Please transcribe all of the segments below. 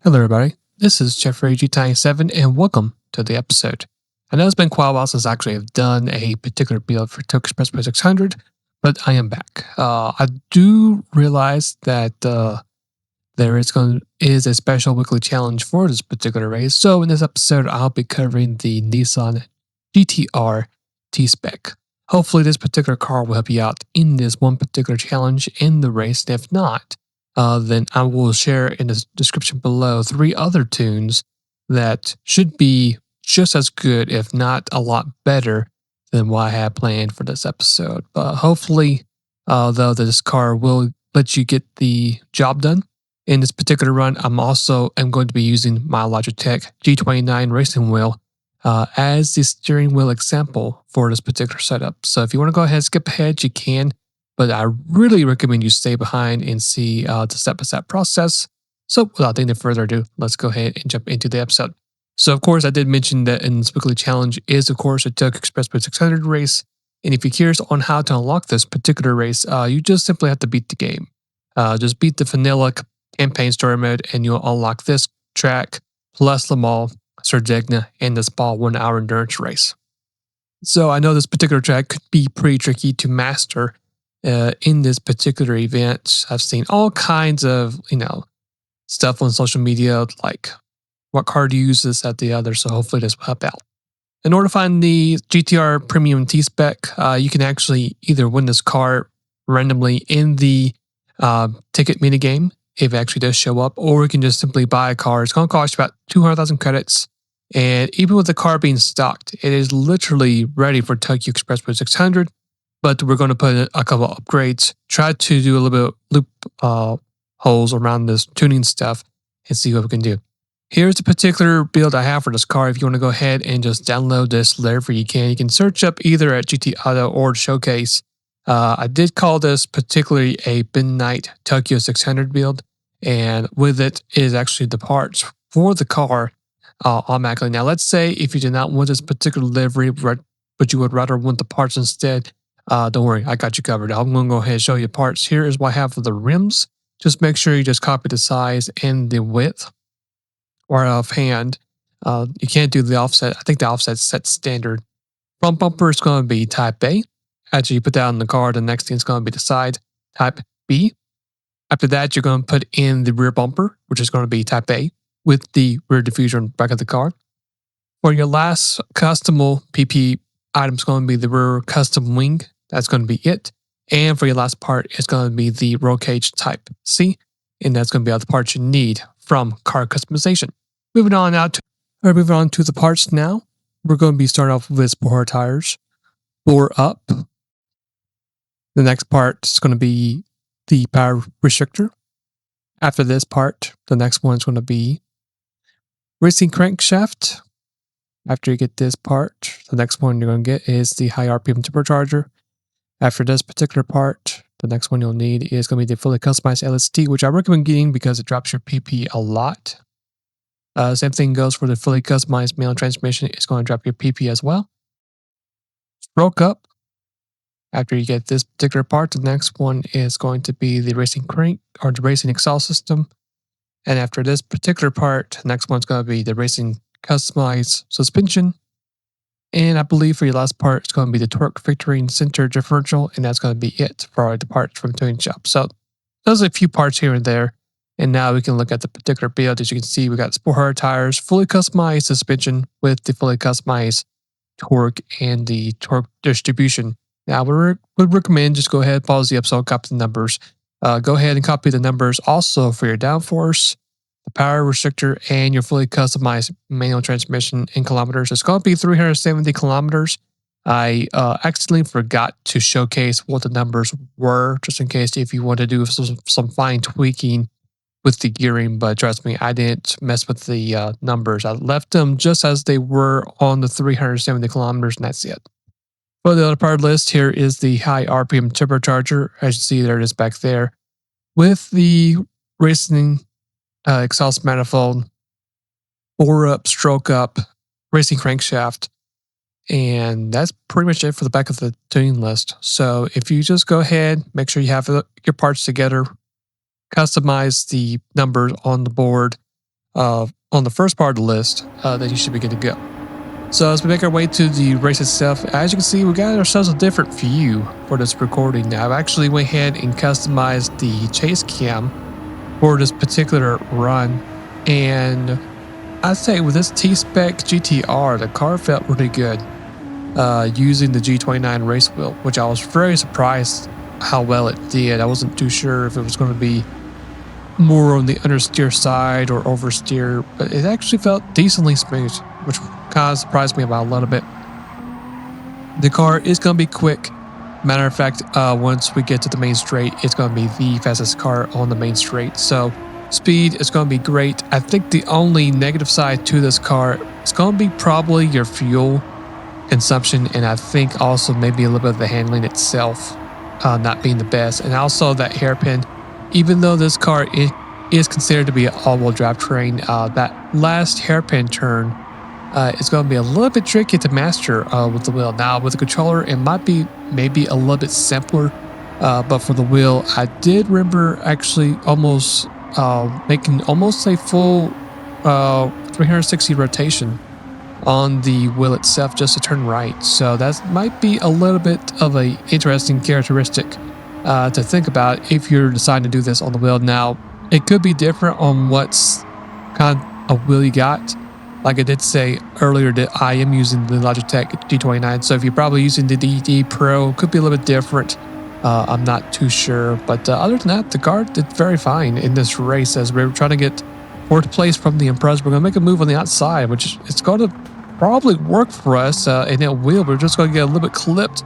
Hello, everybody. This is Jeffrey GT7, and welcome to the episode. I know it's been quite a while since I actually have done a particular build for Tokyo Express 600, but I am back. I do realize that there is a special weekly challenge for this particular race. So in this episode, I'll be covering the Nissan GTR T-Spec. Hopefully, this particular car will help you out in this one particular challenge in the race. And if not, then I will share in the description below 3 other tunes that should be just as good, if not a lot better, than what I had planned for this episode. But hopefully, though, this car will let you get the job done. In this particular run, I'm going to be using my Logitech G29 racing wheel as the steering wheel example for this particular setup. So if you want to go ahead and skip ahead, you can, but I really recommend you stay behind and see the step-by-step process. So without any further ado, let's go ahead and jump into the episode. So of course, I did mention that in this weekly challenge is of course a Tokyo Express 600 race. And if you're curious on how to unlock this particular race, you just simply have to beat the game. Just beat the vanilla campaign story mode and you'll unlock this track plus Le Mans, Sardegna, and the Spa 1 hour endurance race. So I know this particular track could be pretty tricky to master in this particular event. I've seen all kinds of, stuff on social media, like what car to use this at the other. So hopefully this will help out. In order to find the GTR Premium T-Spec, you can actually either win this car randomly in the ticket minigame, if it actually does show up, or you can just simply buy a car. It's going to cost you about 200,000 credits. And even with the car being stocked, it is literally ready for Tokyo Express 600. But we're going to put a couple of upgrades, try to do a little bit of loop holes around this tuning stuff and see what we can do. Here's the particular build I have for this car. If you want to go ahead and just download this wherever you can, you can search up either at GT Auto or Showcase. I did call this particularly a Midnight Tokyo 600 build, and with it is actually the parts for the car automatically. Now, let's say if you did not want this particular livery, but you would rather want the parts instead, don't worry, I got you covered. I'm going to go ahead and show you parts. Here is what I have for the rims. Just make sure you just copy the size and the width or offhand. You can't do the offset. I think the offset's set standard. Front bumper is going to be type A. After you put that on the car, the next thing is going to be the side, type B. After that, you're going to put in the rear bumper, which is going to be type A, with the rear diffuser on the back of the car. For your last customable PP item is going to be the rear custom wing. That's going to be it. And for your last part, it's going to be the roll cage type C. And that's going to be all the parts you need from car customization. Moving on to the parts now. We're going to be starting off with sport tires. Bore up. The next part is going to be the power restrictor. After this part, the next one is going to be racing crankshaft. After you get this part, the next one you're going to get is the high RPM turbocharger. After this particular part, the next one you'll need is going to be the fully customized LST, which I recommend getting because it drops your PP a lot. Same thing goes for the fully customized manual transmission. It's going to drop your PP as well. Stroke up. After you get this particular part, the next one is going to be the racing crank or the racing exhaust system. And after this particular part, the next one's going to be the racing customized suspension. And I believe for your last part, it's going to be the torque victory center differential, and that's going to be it for the parts from Tuning Shop. So those are a few parts here and there. And now we can look at the particular build. As you can see, we got sport hard tires, fully customized suspension with the fully customized torque and the torque distribution. Now, we would recommend just go ahead, pause the episode, copy the numbers. Go ahead and copy the numbers also for your downforce, the power restrictor, and your fully customized manual transmission in kilometers. It's going to be 370 kilometers. I accidentally forgot to showcase what the numbers were, just in case if you want to do some fine tweaking with the gearing. But trust me, I didn't mess with the numbers. I left them just as they were on the 370 kilometers, and that's it. For the other part list, here is the high RPM turbocharger. As you see, there it is back there. With the racing exhaust manifold, bore up, stroke up, racing crankshaft. And that's pretty much it for the back of the tuning list. So if you just go ahead, make sure you have your parts together, customize the numbers on the board, on the first part of the list, then you should be good to go. So as we make our way to the race itself, as you can see, we got ourselves a different view for this recording. Now, I've actually went ahead and customized the chase cam for this particular run, and I'd say with this T-Spec GTR, the car felt really good using the G29 race wheel, which I was very surprised how well it did. I wasn't too sure if it was going to be more on the understeer side or oversteer, but it actually felt decently smooth, which kind of surprised me about a little bit. The car is going to be quick. Matter of fact, once we get to the main straight, it's going to be the fastest car on the main straight. So speed is going to be great. I think the only negative side to this car is going to be probably your fuel consumption, and I think also maybe a little bit of the handling itself not being the best, and also that hairpin. Even though this car is considered to be an all-wheel drive terrain, that last hairpin turn is going to be a little bit tricky to master with the wheel. Now with the controller, it might be maybe a little bit simpler, but for the wheel, I did remember actually almost making almost a full 360 rotation on the wheel itself just to turn right. So that might be a little bit of a interesting characteristic to think about if you're deciding to do this on the wheel. Now, it could be different on what's kind of wheel you got. Like I did say earlier that I am using the Logitech G29, so if you're probably using the DD Pro, it could be a little bit different. I'm not too sure, but other than that, the car did very fine in this race as we're trying to get fourth place from the Impreza. We're going to make a move on the outside, which it's going to probably work for us, and it will. We're just going to get a little bit clipped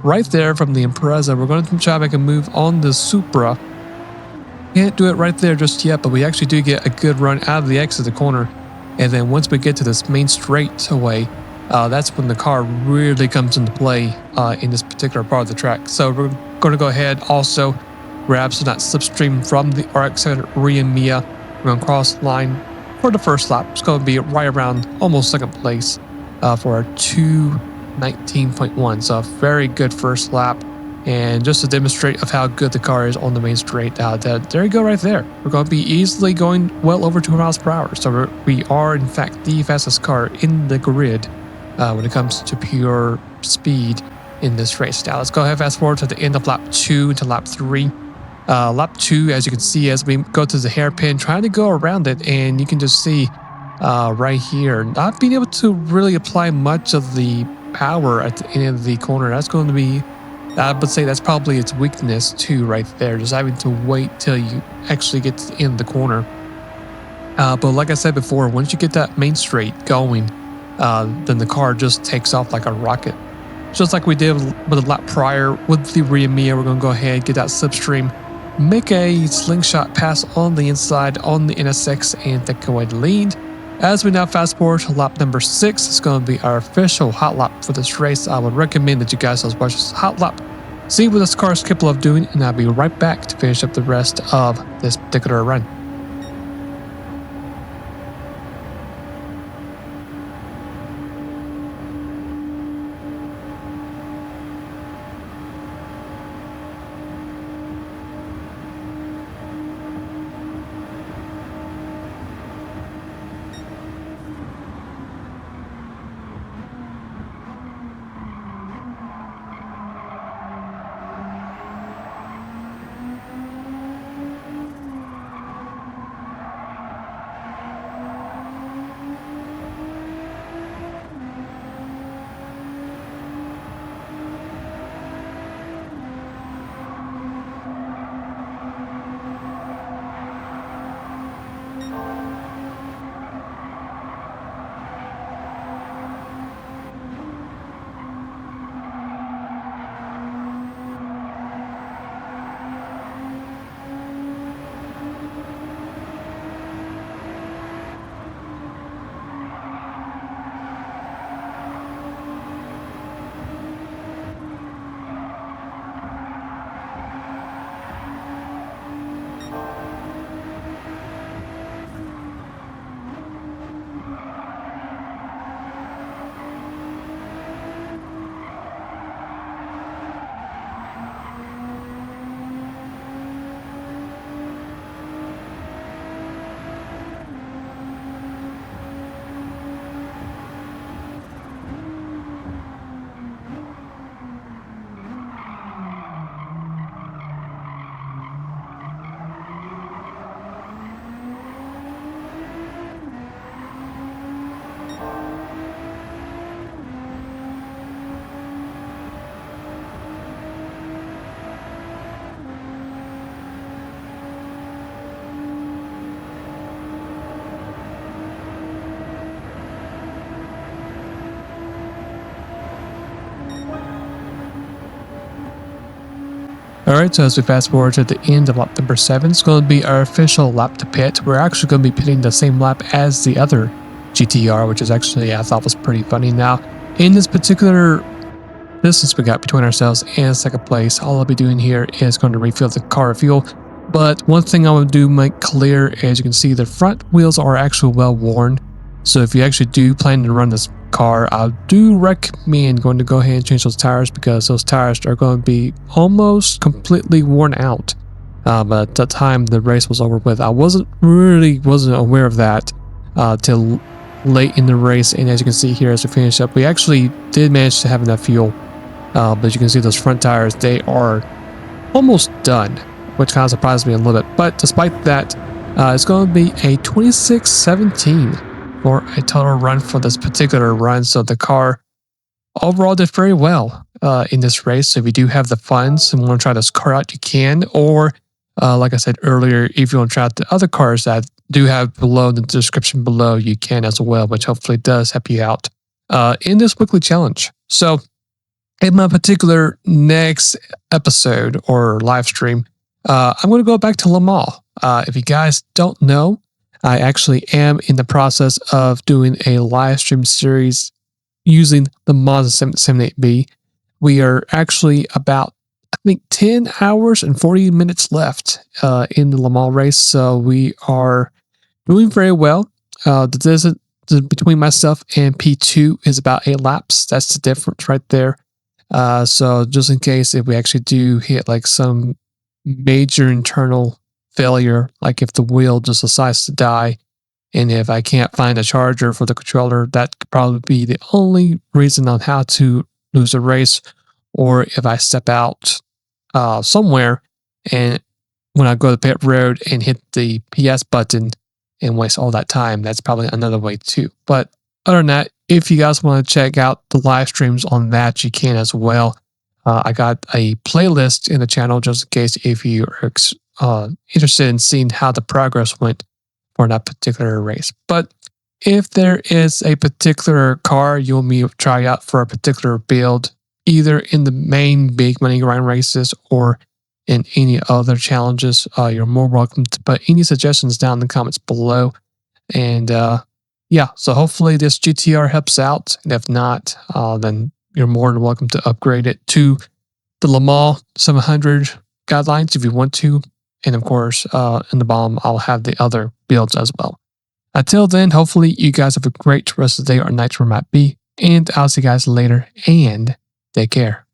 right there from the Impreza. We're going to try to make a move on the Supra. Can't do it right there just yet, but we actually do get a good run out of the exit of the corner. And then once we get to this main straightaway, that's when the car really comes into play in this particular part of the track. So we're going to go ahead also grab some of that slipstream from the RX-7 Ria Mia. We're going to cross the line for the first lap. It's going to be right around almost second place for our 2:19.1. So a very good first lap. And just to demonstrate of how good the car is on the main straight, there you go right there. We're going to be easily going well over 200 miles per hour. So we are in fact the fastest car in the grid when it comes to pure speed in this race. Now let's go ahead and fast forward to the end of lap 2 to lap 3. Lap 2, as you can see, as we go to the hairpin, trying to go around it, and you can just see right here, not being able to really apply much of the power at the end of the corner. That's going to be, I would say that's probably its weakness too right there, just having to wait till you actually get to the end of the corner. But like I said before, once you get that main straight going, then the car just takes off like a rocket. Just like we did with the lap prior with the Ria Mia, we're going to go ahead, get that slipstream, make a slingshot pass on the inside on the NSX and take away the lead. As we now fast forward to lap number 6, it's going to be our official hot lap for this race. I would recommend that you guys watch this hot lap, see what this car is capable of doing, and I'll be right back to finish up the rest of this particular run. Alright, so as we fast forward to the end of lap number 7, it's going to be our official lap to pit. We're actually going to be pitting the same lap as the other GTR, which is actually, I thought was pretty funny. Now, in this particular distance we got between ourselves and second place, all I'll be doing here is going to refill the car fuel. But one thing I want to make clear, as you can see, the front wheels are actually well worn. So if you actually do plan to run this car, I do recommend going to go ahead and change those tires, because those tires are going to be almost completely worn out. But at the time the race was over with, I wasn't aware of that till late in the race. And as you can see here, as we finish up, we actually did manage to have enough fuel. But you can see those front tires, they are almost done, which kind of surprised me a little bit. But despite that, it's going to be a 26-17 for a total run for this particular run. So the car overall did very well in this race. So if you do have the funds and want to try this car out, you can. Or like I said earlier, if you want to try out the other cars that do have below the description below, you can as well, which hopefully does help you out in this weekly challenge. So in my particular next episode or live stream, I'm going to go back to Le Mans. If you guys don't know, I actually am in the process of doing a live stream series using the Mazda 778B. We are actually about, I think, 10 hours and 40 minutes left in the Le Mans race. So we are doing very well. The distance between myself and P2 is about 8 laps. That's the difference right there. So just in case if we actually do hit like some major internal failure, like if the wheel just decides to die, and if I can't find a charger for the controller, that could probably be the only reason on how to lose a race. Or if I step out somewhere and when I go to pit road and hit the PS button and waste all that time, that's probably another way too. But other than that, if you guys want to check out the live streams on that, you can as well. I got a playlist in the channel just in case if you are interested in seeing how the progress went for that particular race. But if there is a particular car you want me to try out for a particular build, either in the main big money grind races or in any other challenges, you're more welcome to put any suggestions down in the comments below. And yeah, so hopefully this GTR helps out. And if not, then you're more than welcome to upgrade it to the Le Mans 700 guidelines if you want to. And of course, in the bottom, I'll have the other builds as well. Until then, hopefully you guys have a great rest of the day or night where it might be. And I'll see you guys later, and take care.